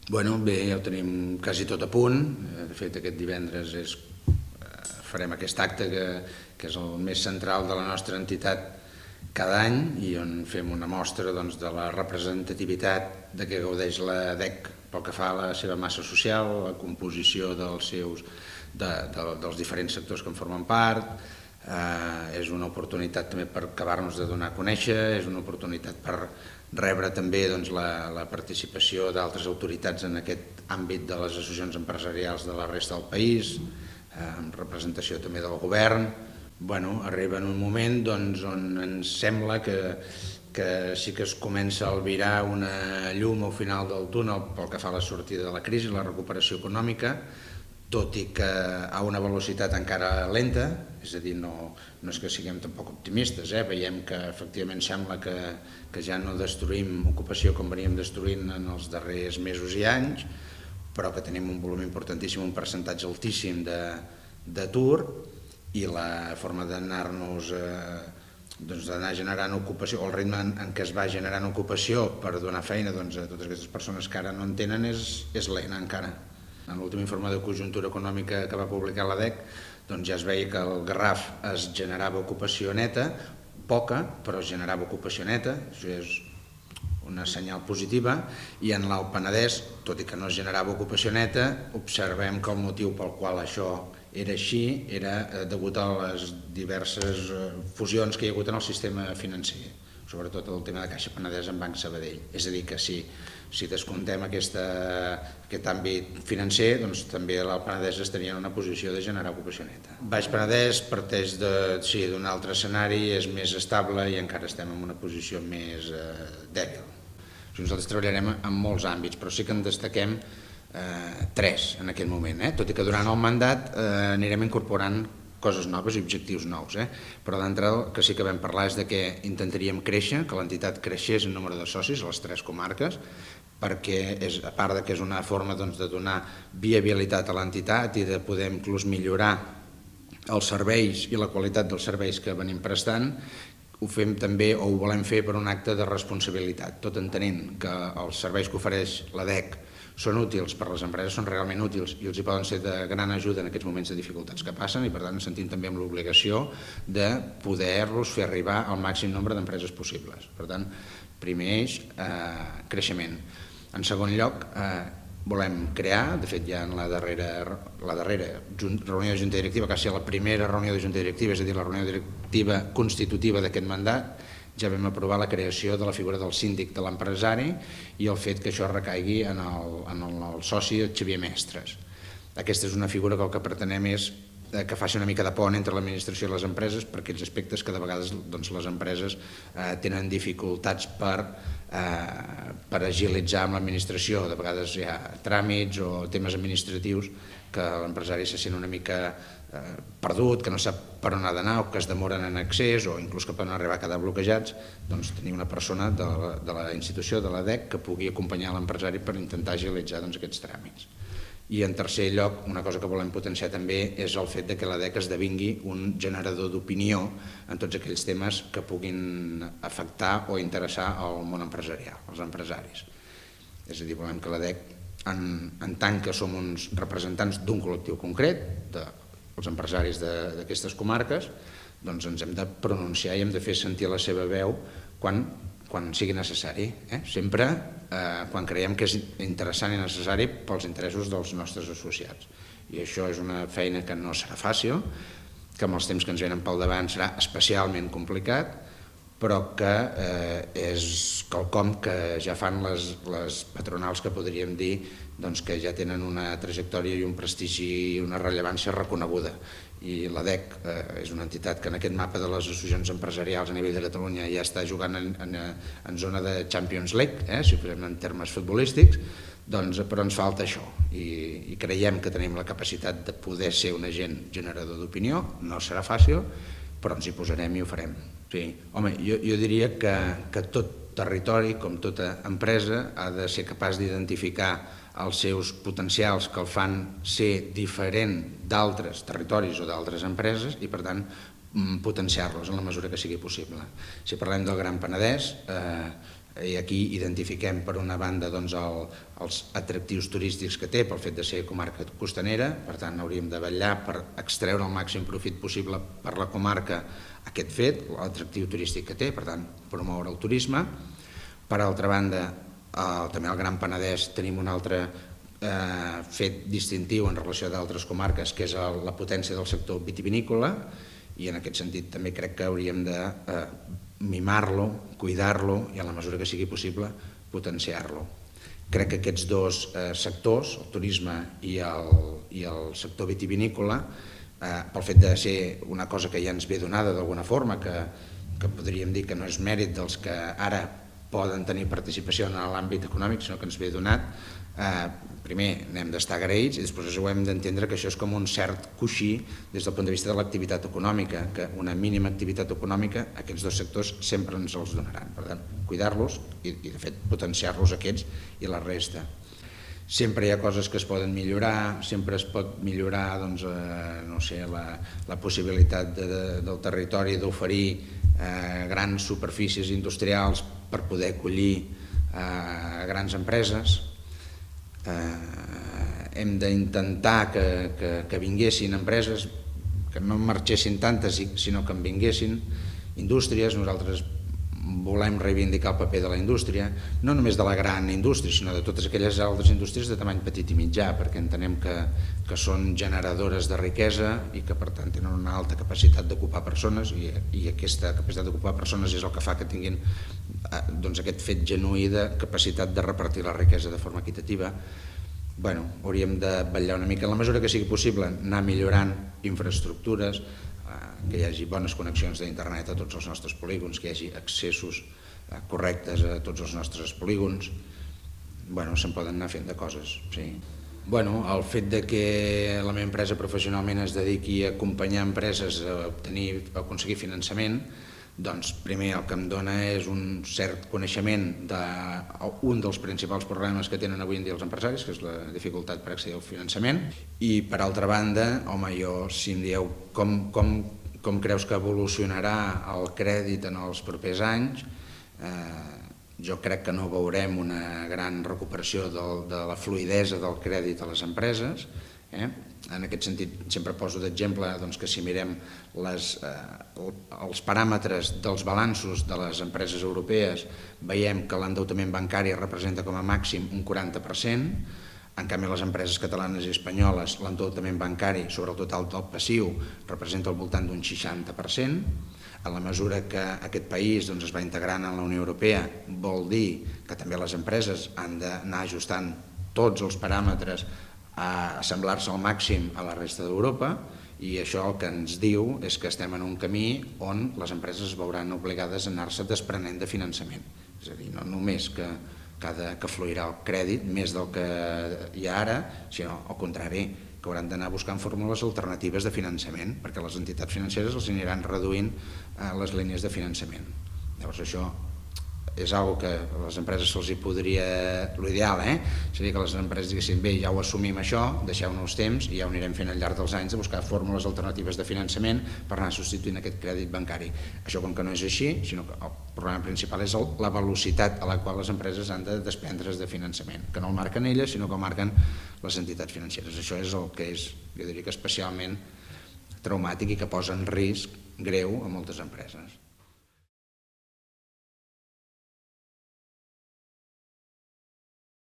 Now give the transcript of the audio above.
Bueno, bé, ja ho tenim quasi tot a punt. De fet, aquest divendres farem aquest acte que és el més central de la nostra entitat cada any i on fem una mostra doncs, de la representativitat de què gaudeix la DEC pel que fa a la seva massa social, la composició dels diferents sectors que en formen part. És una oportunitat també per acabar-nos de donar a conèixer, és una oportunitat per rebre també doncs, la participació d'altres autoritats en aquest àmbit de les associacions empresarials de la resta del país, amb representació també del govern. Bueno, arriba en un moment doncs, on ens sembla que sí que es comença a albirar una llum al final del túnel pel que fa a la sortida de la crisi, la recuperació econòmica, tot i que a una velocitat encara lenta, és a dir, no és que siguem tampoc optimistes, veiem que efectivament sembla que ja no destruïm ocupació com veníem destruint en els darrers mesos i anys, però que tenim un volum importantíssim, un percentatge altíssim d'atur, i la forma d'anar-nos d'anar generant ocupació, o el ritme en què es va generant ocupació per donar feina a totes aquestes persones que ara no en tenen és lent encara. En l'últim informe de conjuntura econòmica que va publicar la DEC doncs ja es veia que al Garraf es generava ocupació neta, poca, però es generava ocupació neta, això és una senyal positiva, i en l'Alt Penedès, tot i que no es generava ocupació neta, observem que el motiu pel qual això era així era degut a les diverses fusions que hi ha hagut en el sistema financer, sobretot el tema de Caixa Penedès amb Banc Sabadell. És a dir, que si descomptem aquest àmbit financer, doncs també l'Alt Penedès estaria en una posició de generar ocupació neta. Baix Penedès parteix d'un altre escenari, és més estable i encara estem en una posició més dèbil. Nosaltres treballarem en molts àmbits, però sí que en destaquem tres en aquest moment, tot i que durant el mandat anirem incorporant coses noves i objectius nous, però d'entrada el que sí que vam parlar és que intentaríem créixer, que l'entitat creixés en número de socis a les tres comarques, perquè a part que és una forma de donar viabilitat a l'entitat i de poder inclús millorar els serveis i la qualitat dels serveis que venim prestant, ho fem també o ho volem fer per un acte de responsabilitat, tot entenent que els serveis que ofereix la DEC són útils per les empreses, són realment útils i els hi poden ser de gran ajuda en aquests moments de dificultats que passen i per tant ens sentim també amb l'obligació de poder-los fer arribar al màxim nombre d'empreses possibles. Per tant, primer eix, creixement. En segon lloc, volem crear, de fet ja en la darrera reunió de Junta Directiva, que va ser la primera reunió de Junta Directiva, és a dir, la reunió directiva constitutiva d'aquest mandat, ja vam aprovar la creació de la figura del síndic de l'empresari i el fet que això recaigui en el soci Xavier Mestres. Aquesta és una figura que el que pretenem és que faci una mica de pont entre l'administració i les empreses per aquells aspectes que de vegades les empreses tenen dificultats per agilitzar amb l'administració. De vegades hi ha tràmits o temes administratius que l'empresari se sent una mica perdut, que no sap per on ha d'anar o que es demoren en accés o inclús que poden arribar a quedar bloquejats, doncs tenir una persona de la institució, de la DEC, que pugui acompanyar l'empresari per intentar agilitzar aquests tràmits. I en tercer lloc, una cosa que volem potenciar també és el fet que la DEC esdevingui un generador d'opinió en tots aquells temes que puguin afectar o interessar al món empresarial, als empresaris. És a dir, volem que la DEC, en tant que som uns representants d'un col·lectiu concret, els empresaris d'aquestes comarques, doncs ens hem de pronunciar i hem de fer sentir la seva veu quan sigui necessari, sempre quan creiem que és interessant i necessari pels interessos dels nostres associats. I això és una feina que no serà fàcil, que amb els temps que ens venen pel davant serà especialment complicat, però que és quelcom que ja fan les patronals que podríem dir que ja tenen una trajectòria i un prestigi i una rellevància reconeguda. I la DEC és una entitat que en aquest mapa de les associacions empresarials a nivell de Catalunya ja està jugant en zona de Champions League, si ho posem en termes futbolístics, però ens falta això i creiem que tenim la capacitat de poder ser un agent generador d'opinió. No serà fàcil, però ens hi posarem i ho farem. Home, jo diria que tot territori, com tota empresa, ha de ser capaç d'identificar els seus potencials que el fan ser diferent d'altres territoris o d'altres empreses i, per tant, potenciar-los en la mesura que sigui possible. Si parlem del Gran Penedès, I aquí identifiquem per una banda els atractius turístics que té pel fet de ser comarca costanera, per tant hauríem de vetllar per extreure el màxim profit possible per la comarca aquest fet, l'atractiu turístic que té, per tant promoure el turisme. Per altra banda, també al Gran Penedès tenim un altre fet distintiu en relació a d'altres comarques, que és la potència del sector vitivinícola, i en aquest sentit també crec que hauríem de mimar-lo, cuidar-lo i, en la mesura que sigui possible, potenciar-lo. Crec que aquests dos sectors, el turisme i el sector vitivinícola, pel fet de ser una cosa que ja ens ve donada d'alguna forma, que podríem dir que no és mèrit dels que ara poden tenir participació en l'àmbit econòmic, sinó que ens ve donat, primer n'hem d'estar agraïts i després ho hem d'entendre que això és com un cert coixí des del punt de vista de l'activitat econòmica, que una mínima activitat econòmica aquests dos sectors sempre ens els donaran. Per tant, cuidar-los i de fet potenciar-los aquests i la resta. Sempre hi ha coses que es poden millorar, sempre es pot millorar la possibilitat del territori d'oferir grans superfícies industrials per poder acollir grans empreses. Hem d'intentar que vinguessin empreses, que no marxessin tantes, sinó que en vinguessin indústries. Nosaltres volem reivindicar el paper de la indústria, no només de la gran indústria, sinó de totes aquelles altres indústries de tamany petit i mitjà, perquè entenem que són generadores de riquesa i que per tant tenen una alta capacitat d'ocupar persones, i aquesta capacitat d'ocupar persones és el que fa que tinguin aquest fet genuí de capacitat de repartir la riquesa de forma equitativa. Hauríem de vetllar una mica, en la mesura que sigui possible, anar millorant infraestructures, que hi hagi bones connexions d'internet a tots els nostres polígons, que hi hagi accessos correctes a tots els nostres polígons. Se'n poden anar fent de coses, sí. El fet que la meva empresa professionalment es dediqui a acompanyar empreses a aconseguir finançament, doncs primer el que em dona és un cert coneixement d'un dels principals problemes que tenen avui en dia els empresaris, que és la dificultat per accedir al finançament, i per altra banda, si em dieu com creus que evolucionarà el crèdit en els propers anys, jo crec que no veurem una gran recuperació de la fluïdesa del crèdit a les empreses. En aquest sentit, sempre poso d'exemple que si mirem els paràmetres dels balanços de les empreses europees, veiem que l'endeutament bancari representa com a màxim un 40%, en canvi les empreses catalanes i espanyoles l'endeutament bancari sobre el total del passiu representa al voltant d'un 60%. En la mesura que aquest país es va integrant en la Unió Europea, vol dir que també les empreses han d'anar ajustant tots els paràmetres a assemblar-se al màxim a la resta d'Europa, i això el que ens diu és que estem en un camí on les empreses es veuran obligades a anar-se desprenent de finançament. És a dir, no només que fluirà el crèdit més del que hi ha ara, sinó al contrari, que hauran d'anar buscant fórmules alternatives de finançament, perquè les entitats financeres els aniran reduint les línies de finançament. Llavors això és una cosa que a les empreses se'ls hi podria... L'ideal, seria que les empreses diguessin bé, ja ho assumim això, deixeu-nos temps i ja ho anirem fent al llarg dels anys de buscar fórmules alternatives de finançament per anar substituint aquest crèdit bancari. Això com que no és així, sinó que el problema principal és la velocitat a la qual les empreses han de desprendre's de finançament, que no el marquen elles, sinó que el marquen les entitats financeres. Això és el que és, jo diria que especialment traumàtic i que posa en risc greu a moltes empreses.